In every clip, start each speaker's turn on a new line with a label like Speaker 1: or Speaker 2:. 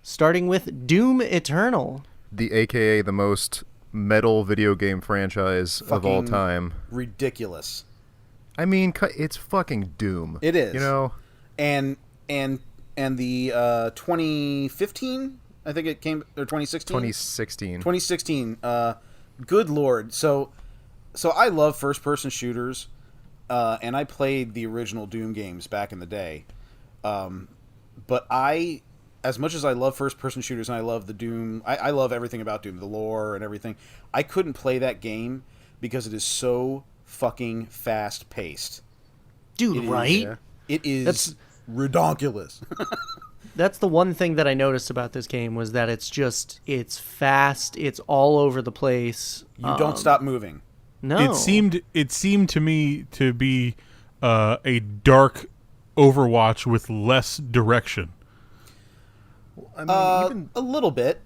Speaker 1: starting with Doom Eternal.
Speaker 2: The AKA the most metal video game franchise of all time.
Speaker 3: Ridiculous.
Speaker 2: I mean, it's fucking Doom.
Speaker 3: It is.
Speaker 2: You know?
Speaker 3: And the 2015, I think it came, or 2016?
Speaker 2: 2016.
Speaker 3: 2016. Good Lord. So I love first-person shooters, and I played the original Doom games back in the day. But as much as I love first-person shooters and I love the Doom, I love everything about Doom, the lore and everything, I couldn't play that game because it is so fucking fast-paced.
Speaker 1: Dude, right?
Speaker 3: It is redonkulous.
Speaker 1: That's the one thing that I noticed about this game was that it's fast, it's all over the place.
Speaker 3: You don't stop moving.
Speaker 1: No.
Speaker 4: It seemed to me to be a dark Overwatch with less direction.
Speaker 2: I mean,
Speaker 3: a little bit.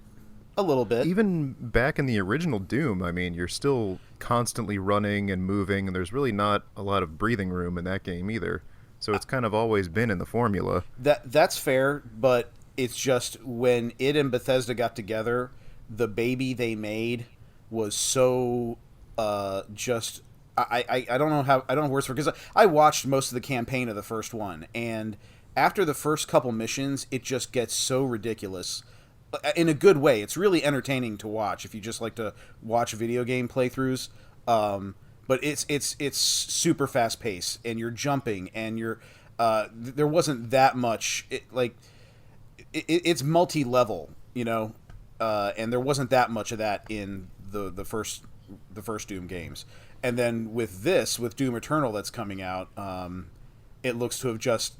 Speaker 2: Even back in the original Doom, I mean, you're still constantly running and moving, and there's really not a lot of breathing room in that game either. So it's kind of always been in the formula.
Speaker 3: That's fair, but it's just when it and Bethesda got together, the baby they made was so just... I don't know how... I don't know words for it, because I watched most of the campaign of the first one, and after the first couple missions, it just gets so ridiculous. In a good way. It's really entertaining to watch if you just like to watch video game playthroughs. But it's super fast paced, and you're jumping, and you're there wasn't that much. It's multi level, you know, and there wasn't that much of that in the first Doom games. And then with Doom Eternal that's coming out, it looks to have just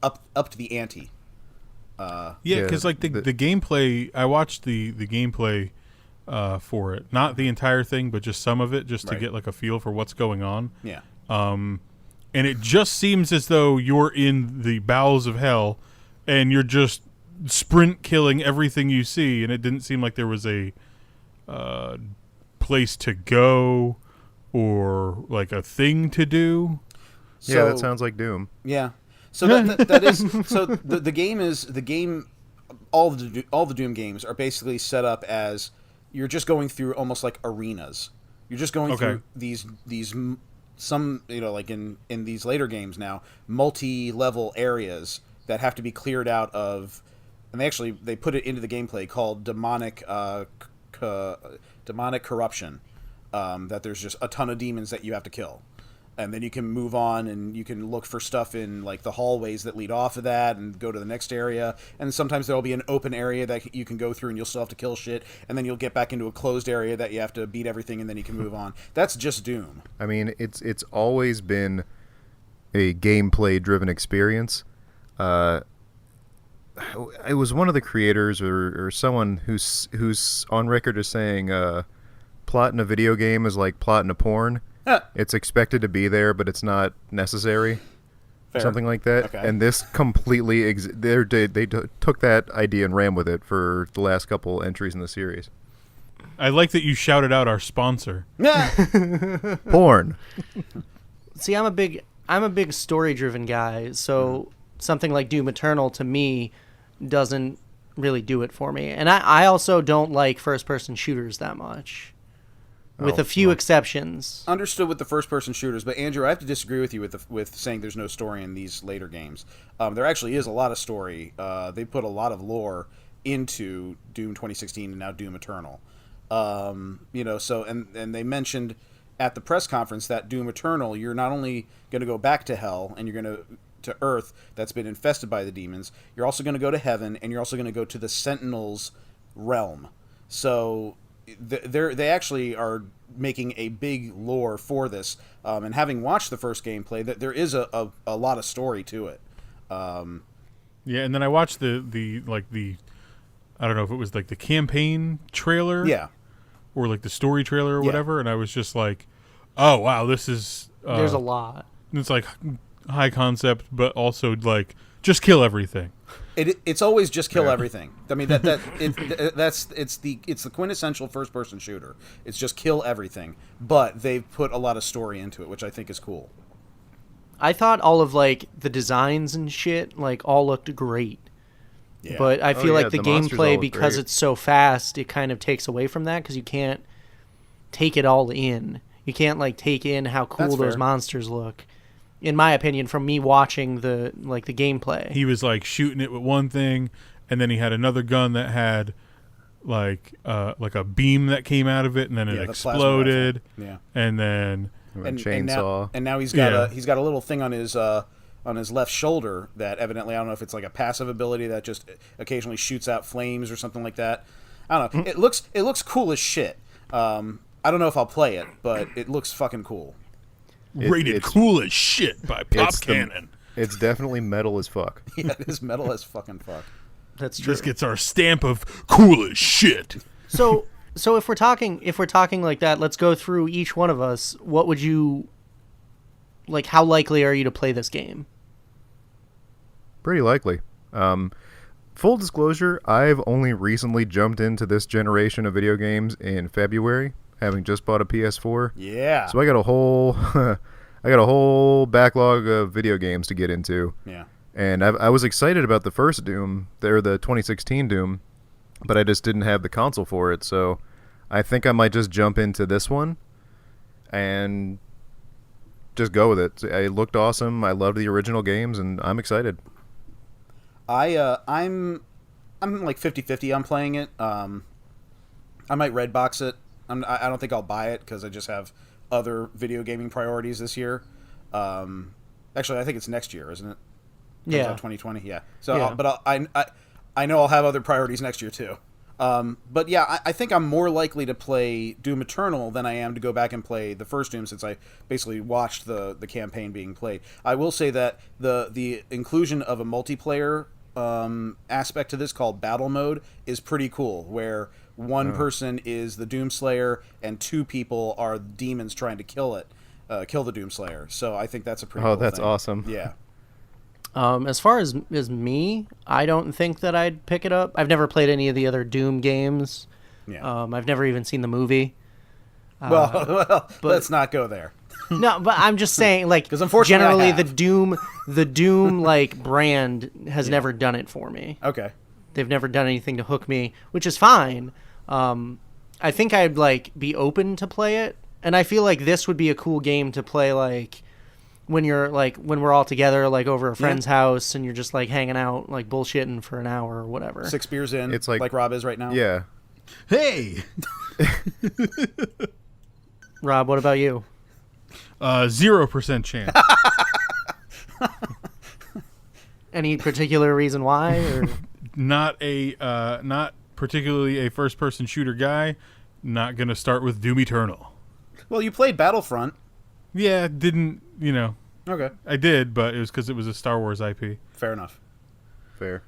Speaker 3: upped the ante.
Speaker 4: Because like the gameplay, I watched the gameplay for it, not the entire thing, but just some of it, just to get like a feel for what's going on.
Speaker 3: Yeah.
Speaker 4: And it just seems as though you're in the bowels of hell, and you're just sprint killing everything you see, and it didn't seem like there was a place to go or like a thing to do.
Speaker 2: Yeah, that sounds like Doom.
Speaker 3: Yeah. So that is so the game. All the Doom games are basically set up as you're just going through almost like arenas. You're just going through these some, you know, like in these later games now, multi-level areas that have to be cleared out of, and they put it into the gameplay called demonic corruption. That there's just a ton of demons that you have to kill. And then you can move on and you can look for stuff in like the hallways that lead off of that and go to the next area. And sometimes there'll be an open area that you can go through and you'll still have to kill shit. And then you'll get back into a closed area that you have to beat everything and then you can move on. That's just Doom.
Speaker 2: I mean, it's always been a gameplay driven experience. It was one of the creators or someone who's on record as saying plot in a video game is like plot in a porn. It's expected to be there, but it's not necessary. Fair. Something like that. Okay. And this completely... they took that idea and ran with it for the last couple entries in the series.
Speaker 4: I like that you shouted out our sponsor.
Speaker 2: Porn.
Speaker 1: See, I'm a big story-driven guy, so something like Doom Eternal, to me, doesn't really do it for me. And I also don't like first-person shooters that much. With a few exceptions.
Speaker 3: Understood with the first-person shooters, but Andrew, I have to disagree with you with saying there's no story in these later games. There actually is a lot of story. They put a lot of lore into Doom 2016 and now Doom Eternal. You know, so and they mentioned at the press conference that Doom Eternal, you're not only going to go back to hell and you're going to Earth that's been infested by the demons, you're also going to go to heaven and you're also going to go to the Sentinels realm. So they actually are making a big lore for this, and having watched the first gameplay, that there is a lot of story to it.
Speaker 4: Yeah, and then I watched the I don't know if it was like the campaign trailer, or like the story trailer or whatever, and I was just like, oh wow, this is
Speaker 1: there's a lot.
Speaker 4: It's like high concept, but also like just kill everything.
Speaker 3: It's always just kill everything. I mean it's the quintessential first person shooter. It's just kill everything, but they've put a lot of story into it, which I think is cool.
Speaker 1: I thought all of like the designs and shit like all looked great.
Speaker 3: Yeah.
Speaker 1: But I feel like the
Speaker 2: monsters all
Speaker 1: gameplay,
Speaker 2: look
Speaker 1: because
Speaker 2: great.
Speaker 1: it's so fast, it kind of takes away from that because you can't take it all in. You can't like take in how cool
Speaker 3: That's
Speaker 1: those
Speaker 3: fair.
Speaker 1: monsters look. In my opinion, from me watching the gameplay.
Speaker 4: He was like shooting it with one thing, and then he had another gun that had like a beam that came out of it, and then it
Speaker 3: the plasma
Speaker 4: exploded.
Speaker 3: rifle. Yeah.
Speaker 4: And then
Speaker 2: Chainsaw.
Speaker 3: And now he's got
Speaker 4: Yeah.
Speaker 3: he's got a little thing on his left shoulder that evidently, I don't know if it's like a passive ability that just occasionally shoots out flames or something like that. I don't know. It looks cool as shit. I don't know if I'll play it, but it looks fucking cool.
Speaker 4: rated
Speaker 2: it's-
Speaker 4: cool as shit by Pop
Speaker 2: It's the-
Speaker 4: Kannon.
Speaker 2: It's definitely metal as fuck.
Speaker 3: Yeah, it is metal as fucking fuck.
Speaker 1: That's true.
Speaker 4: This gets our stamp of cool as shit.
Speaker 1: So if we're talking like that, let's go through each one of us. What would you like? How likely are you to play this game?
Speaker 2: Pretty likely. Full disclosure, I've only recently jumped into this generation of video games in February, having just bought a PS4.
Speaker 3: Yeah.
Speaker 2: So I got a whole I got a whole backlog of video games to get into.
Speaker 3: Yeah.
Speaker 2: And I was excited about the first Doom, the 2016 Doom, but I just didn't have the console for it. So I think I might just jump into this one and just go with it. It looked awesome. I loved the original games, and I'm excited.
Speaker 3: I'm like 50-50 on playing it. I might Redbox it. I don't think I'll buy it because I just have other video gaming priorities this year. Actually, I think it's next year, isn't it? Comes out 2020. Yeah. So,
Speaker 1: Yeah.
Speaker 3: I know I'll have other priorities next year too. But yeah, I think I'm more likely to play Doom Eternal than I am to go back and play the first Doom, since I basically watched the campaign being played. I will say that the inclusion of a multiplayer aspect to this called Battle Mode is pretty cool, where one person is the Doomslayer and two people are demons trying to kill the Doomslayer. So I think that's a pretty cool
Speaker 2: that's
Speaker 3: thing.
Speaker 2: awesome.
Speaker 3: Yeah.
Speaker 1: As far as me, I don't think that I'd pick it up. I've never played any of the other Doom games.
Speaker 3: Yeah.
Speaker 1: I've never even seen the movie.
Speaker 3: Well, let's not go there.
Speaker 1: No, but I'm just saying, like,
Speaker 3: 'Cause unfortunately I
Speaker 1: generally
Speaker 3: have.
Speaker 1: the Doom like brand has never done it for me.
Speaker 3: Okay.
Speaker 1: They've never done anything to hook me, which is fine. I think I'd like be open to play it, and I feel like this would be a cool game to play, like when we're all together, like over a friend's house, and you're just like hanging out, like bullshitting for an hour or whatever.
Speaker 3: 6 beers in,
Speaker 2: It's like
Speaker 3: Rob is right now.
Speaker 2: Yeah.
Speaker 4: Hey,
Speaker 1: Rob, what about you?
Speaker 4: 0% chance.
Speaker 1: Any particular reason why? Or
Speaker 4: Not particularly a first-person shooter guy. Not gonna start with Doom Eternal.
Speaker 3: Well, you played Battlefront.
Speaker 4: Yeah, didn't.
Speaker 3: Okay.
Speaker 4: I did, but it was because it was a Star Wars IP.
Speaker 3: Fair enough.
Speaker 2: Fair.